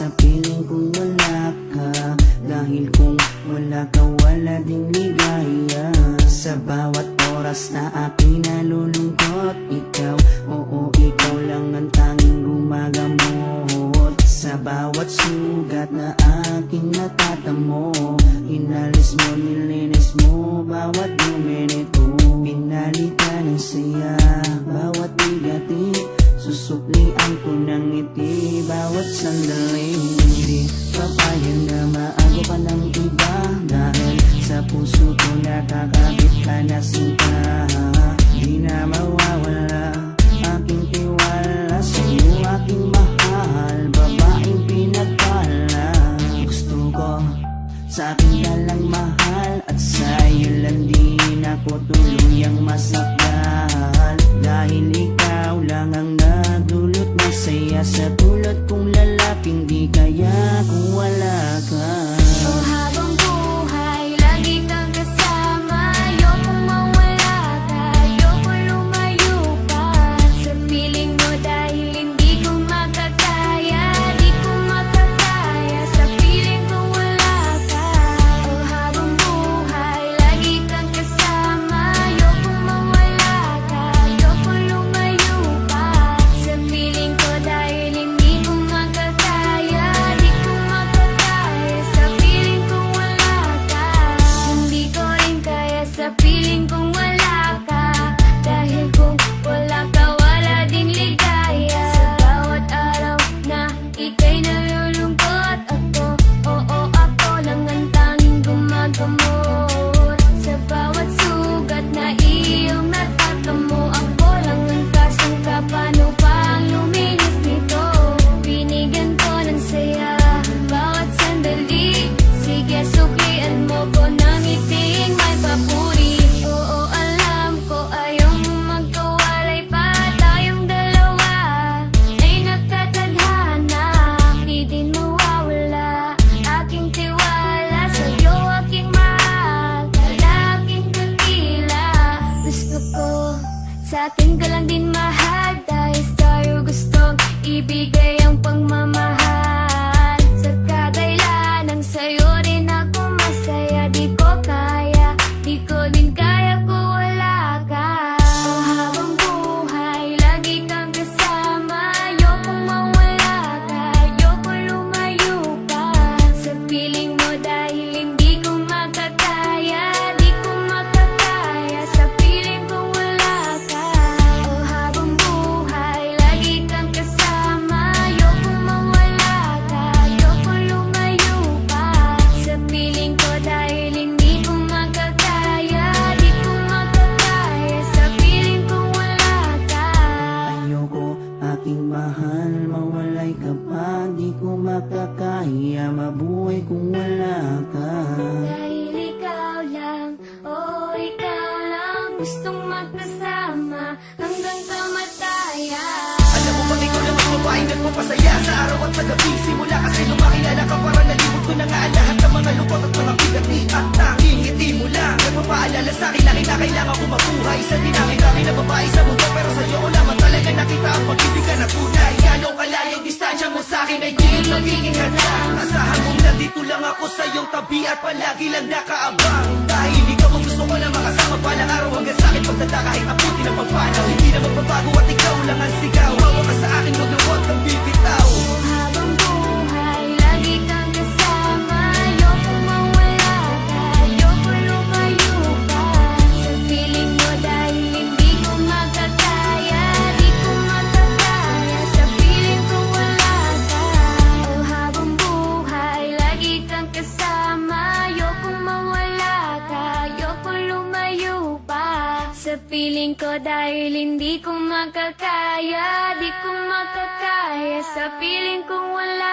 sa piling kung wala ka. Dahil kung wala ka, wala ding ligaya. Sa bawat oras na aking nalulungkot, ikaw, oo, ikaw lang ang tanging gumagamot. Sa bawat sugat na aking natatamo, inalis mo, nilinis mo bawat dumi nito. Pinalitan ng saya bawat bigati, susuklian ko ng ngiti bawat sandali. Hindi papayag na maago ka ng iba, dahil sa puso ko nakakabit ka na sinta. Di na mawawala aking tiwala sa'yo, aking mahal, babaeng pinagpala. Gusto ko sa akin ka lang mahal, at sa'yo lang din ako tuluyang masakal. Dahil ikaw lang ang nagdulot ng saya sa tulad kong lalaking di kaya kung wala ka. Oh, habang buhay, lagi kang kasama. Ayokong mawala ka, ayokong lumayo pa sa piling mo, dahil hindi ko makakaya, di ko makakaya sa piling kung wala ka. Oh, habang buhay, lagi kang kasama. Ayokong mawala ka, ayokong lumayo pa sa piling ko, dahil hindi ko makakaya, di ko makakaya sa piling kung wala ka. Hindi ko rin kaya sa piling kung wala ka, dahil kung wala ka, wala ding ligaya. Sa bawat araw na ika'y nalulungkot, ako, oo, ako lang ang tanging gumagamot. Sa bawat sugat na iyong natatamo, ako lang ang kasangka, paano pa ang luminis nito? Binigyan ko ng saya bawat sandali, sige suklian mo ko ng ngiting may papuri. Oo, alam ko ayaw mo magkawalay pa, tayong dalawa ay nagkatadhana. Di din mawawala aking tiwala sa'yo, aking mahal, lalaking dakila. Gusto ko sa atin ka lang din mahal, dahil sa'yo gustong ibigay ang pagmamahal. Sa kagailanang sa'yo rin ako masaya, di ko kaya, di ko din kaya kung wala ka. Oh, habang buhay, lagi kang kasama. Ayokong mawala ka, ayokong lumayo pa sa piling mo, dahil hindi ko makakaya, di ko makakaya sa piling kung wala ka. Oh, habang buhay, lagi kang kasama. Ayokong mawala ka, ayokong lumayo pa sa piling ko, dahil hindi ko makakaya, di ko makakaya sa piling kung wala ka. Ayoko, aking mahal, mawalay ka pa, di ko makakaya mabuhay kung wala ka. Dahil ikaw lang, oh ikaw lang, gustong magkasama hanggang kamatayan. Alam mo bang ikaw naman babaeng nagpapasaya sa araw at sa gabi? Simula kasi nung makilala ka, para nalimot ko na nga ang lahat ng mga lungkot at mga bigati. At tanging ngiti mo lang nagpapaalala sa'kin na kailangan ko mabuhay sa dinami-dami na babae sa mundo. Pero sa'yo ko lamang talaga nakita ang pag-ibig na tunay. Gano'ng kalayong distansya mo sa'kin ay di magiging hadlang. Asahan mong nandito lang ako sa iyong tabi at palagi lang nakaabang. Dahil ikaw ang gusto ko na makasama palang araw hanggang sa'kin pagdada kahit abutin ang pagpanaw. Hindi na magbabago at ikaw lang ang sigaw. Hawa ka sa akin, huwag na huwag kang bibitaw. Habang buhay, lagi kang kasama. Ayokong mawala ka, ayokong lumayo pa sa piling mo, dahil hindi ko makakaya, di ko makakaya sa piling kung wala ka. Oh, habang buhay, lagi kang kasama. Ayokong mawala ka, ayokong lumayo pa sa piling ko, dahil hindi ko makakaya, di ko makakaya sa piling kung wala